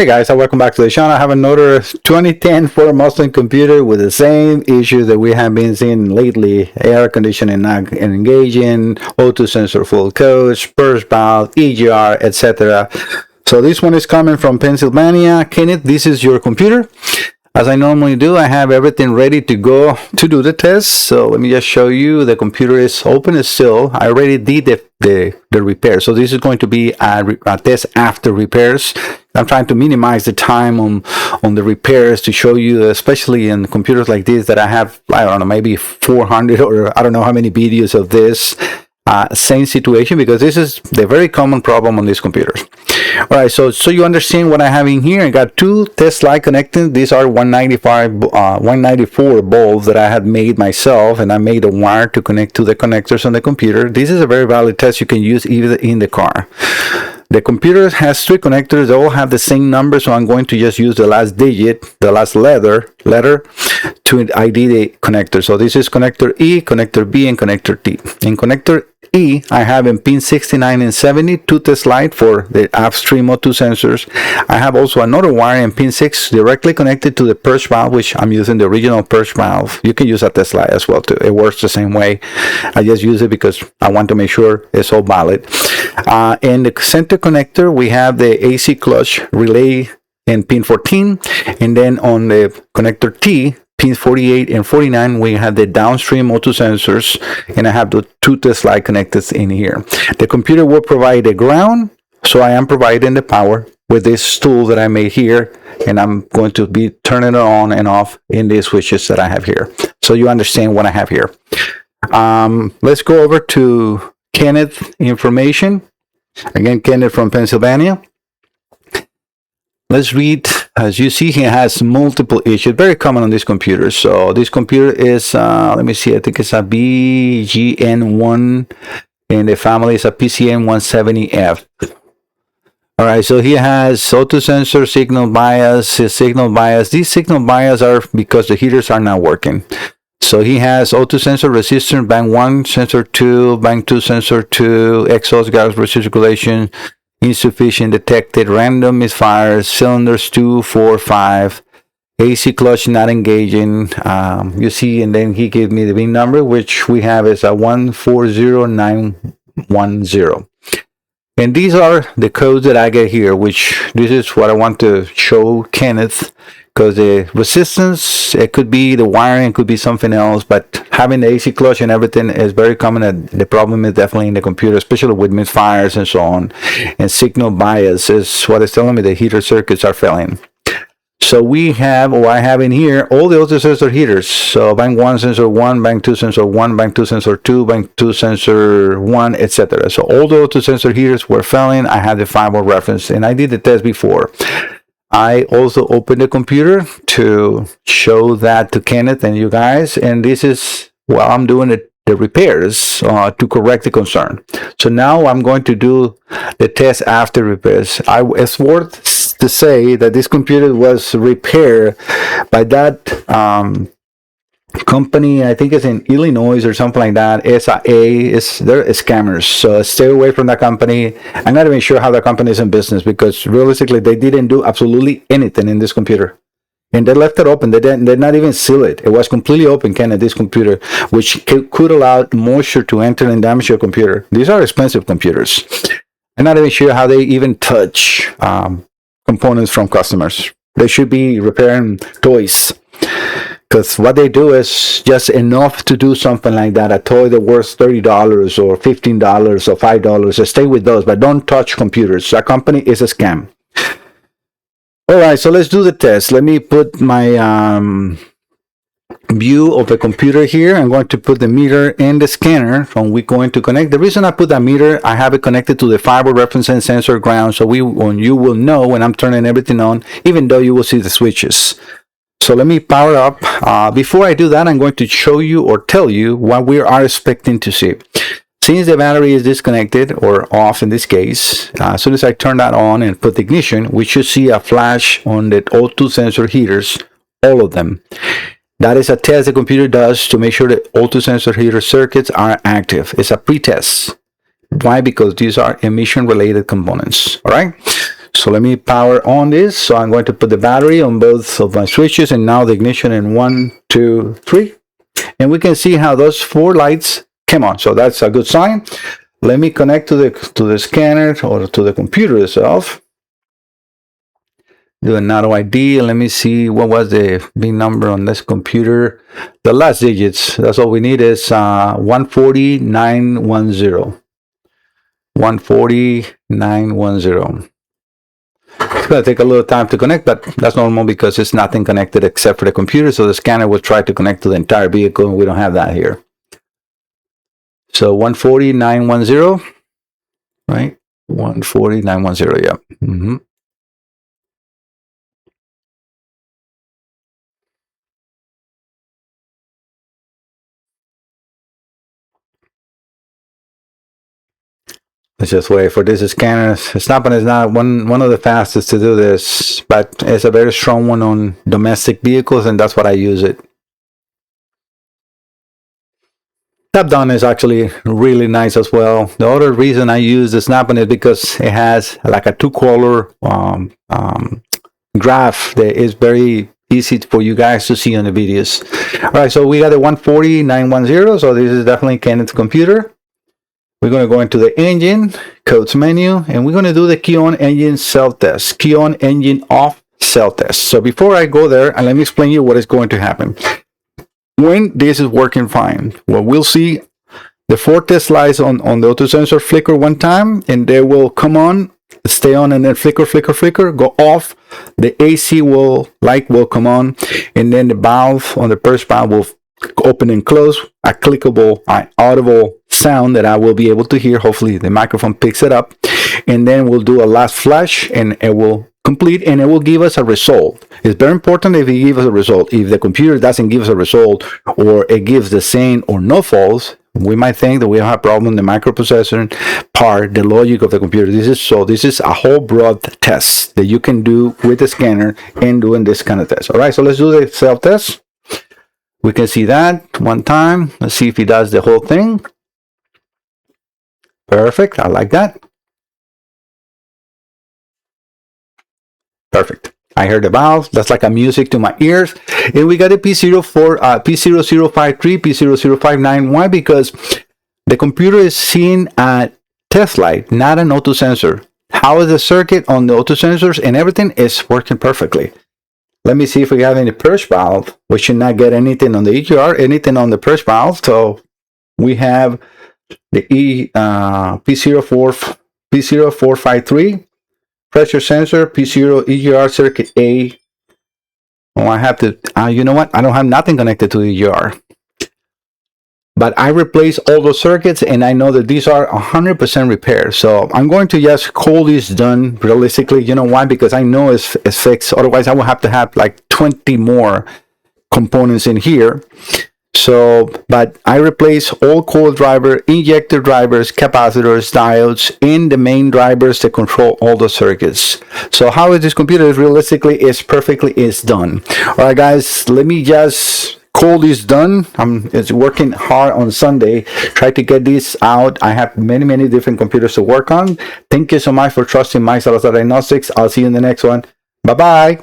Hey guys, and welcome back to the channel. I have another 2010 Ford Mustang computer with the same issues that we have been seeing lately. Air conditioning not engaging, O2 sensor full coach, burst valve, EGR, etc. So this one is coming from Pennsylvania. Kenneth, this is your computer. As I normally do, I have everything ready to go to do the test. So let me just show you. The computer is open still. I already did the repair. So this is going to be a test after repairs. I'm trying to minimize the time on the repairs to show you, especially in computers like this that I have, I don't know, maybe 400 or I don't know how many videos of this same situation, because this is the very common problem on these computers. All right, so you understand what I have in here. I got two test light connected. These are 194 bulbs that I had made myself, and I made a wire to connect to the connectors on the computer. This is a very valid test you can use even in the car. The computer has three connectors. They all have the same number, so I'm going to just use the last digit, the last letter to ID the connector. So this is connector E, connector B, and connector T. In connector E, I have in pin 69 and 70, two test light for the upstream O2 sensors. I have also another wire in pin 6 directly connected to the purge valve, which I'm using the original purge valve. You can use a test light as well too. It works the same way. I just use it because I want to make sure it's all valid. In the center connector, we have the AC clutch relay in pin 14, and then on the connector T, pins 48 and 49, we have the downstream O2 sensors, and I have the two test light connectors in here. The computer will provide a ground, so I am providing the power with this tool that I made here, and I'm going to be turning it on and off in these switches that I have here, so you understand what I have here. Let's go over to Kenneth information. Again, Kenneth from Pennsylvania. Let's read. As you see, he has multiple issues, very common on this computer. So this computer is, let me see, I think it's a BGN1, and the family is a PCN170F. All right, so he has O2 sensor, signal bias, his signal bias. These signal bias are because the heaters are not working. So he has O2 sensor resistor, bank 1, sensor 2, bank 2, sensor 2, exhaust gas recirculation insufficient detected, random misfires, cylinders 2, 4, 5, AC clutch not engaging. You see, and then he gave me the VIN number, which we have is a 140910. And these are the codes that I get here, which this is what I want to show Kenneth, because the resistance, it could be the wiring, it could be something else, but having the AC clutch and everything is very common. The problem is definitely in the computer, especially with misfires and so on. And signal bias is what is telling me the heater circuits are failing. So we have, or I have in here, all the other sensor heaters. So bank 1 sensor 1, bank 2 sensor 1, bank 2 sensor 2, bank 2 sensor 1, etc. So all the other sensor heaters were failing. I had the 5-volt reference, and I did the test before. I also opened the computer to show that to Kenneth and you guys, and this is while I'm doing the repairs to correct the concern. So now I'm going to do the test after repairs. It's worth to say that this computer was repaired by that company, I think it's in Illinois or something like that. They're scammers, so stay away from that company. I'm not even sure how the company is in business, because realistically they didn't do absolutely anything in this computer, and they left it open. They did not even seal it. It was completely open, this computer, which could allow moisture to enter and damage your computer. These are expensive computers. I'm not even sure how they even touch components from customers. They should be repairing toys, because what they do is just enough to do something like that. A toy that worth $30 or $15 or $5. So stay with those, but don't touch computers. That company is a scam. All right, so let's do the test. Let me put my view of the computer here. I'm going to put the meter and the scanner, and we're going to connect. The reason I put that meter, I have it connected to the 5-volt reference and sensor ground, so you will know when I'm turning everything on, even though you will see the switches. So let me power up. Before I do that, I'm going to show you or tell you what we are expecting to see. Since the battery is disconnected or off in this case, as soon as I turn that on and put the ignition, we should see a flash on the O2 sensor heaters, all of them. That is a test the computer does to make sure that O2 sensor heater circuits are active. It's a pre-test. Why? Because these are emission related components. All right. So let me power on this. So I'm going to put the battery on both of my switches, and now the ignition in 1, 2, 3. And we can see how those 4 lights came on. So that's a good sign. Let me connect to the scanner or to the computer itself. Do an auto ID. Let me see what was the big number on this computer. The last digits. That's all we need is 140,910. 140,910. It's going to take a little time to connect, but that's normal because it's nothing connected except for the computer. So the scanner will try to connect to the entire vehicle, and we don't have that here. So 140,910, right? 140,910, yeah. Let's just wait for this scanner. Snap-on is not one of the fastest to do this, but it's a very strong one on domestic vehicles, and that's what I use it. Tap down is actually really nice as well. The other reason I use the Snap-on is because it has like a 2-color graph that is very easy for you guys to see on the videos. All right, so we got the 140,910. So this is definitely Kenneth's computer. We're going to go into the engine codes menu, and we're going to do the key on engine self-test, key on engine off self-test. So before I go there, and let me explain you what is going to happen. When this is working fine, well, we'll see the 4 test lights on the auto sensor flicker one time, and they will come on, stay on, and then flicker, flicker, flicker, go off. The AC light will come on, and then the valve on the first valve will open and close, a clickable, audible sound that I will be able to hear. Hopefully the microphone picks it up, and then we'll do a last flash, and it will complete, and it will give us a result. It's very important if it gives us a result. If the computer doesn't give us a result, or it gives the same or no false, we might think that we have a problem in the microprocessor part, the logic of the computer. This is a whole broad test that you can do with the scanner and doing this kind of test. All right, so let's do the self-test. We can see that one time. Let's see if he does the whole thing. Perfect. I like that. Perfect. I heard the valve. That's like a music to my ears. And we got a P0053, P0059. Why? Because the computer is seeing a test light, not an auto sensor. How is the circuit on the auto sensors and everything is working perfectly. Let me see if we have any purge valve. We should not get anything on the EGR, anything on the purge valve. So we have the P0453 pressure sensor, P0 EGR circuit A. Oh, I have to, you know what? I don't have nothing connected to the EGR. But I replaced all those circuits, and I know that these are 100% repaired. So I'm going to just call this done realistically. You know why? Because I know it's fixed. Otherwise, I will have to have like 20 more components in here. So, but I replaced all core driver, injector drivers, capacitors, diodes, and the main drivers to control all the circuits. So how is this computer? Realistically, it's done. All right, guys, let me just call this done. It's working hard on Sunday. Try to get this out. I have many different computers to work on. Thank you so much for trusting my Salazar Diagnostics. I'll see you in the next one. Bye-bye.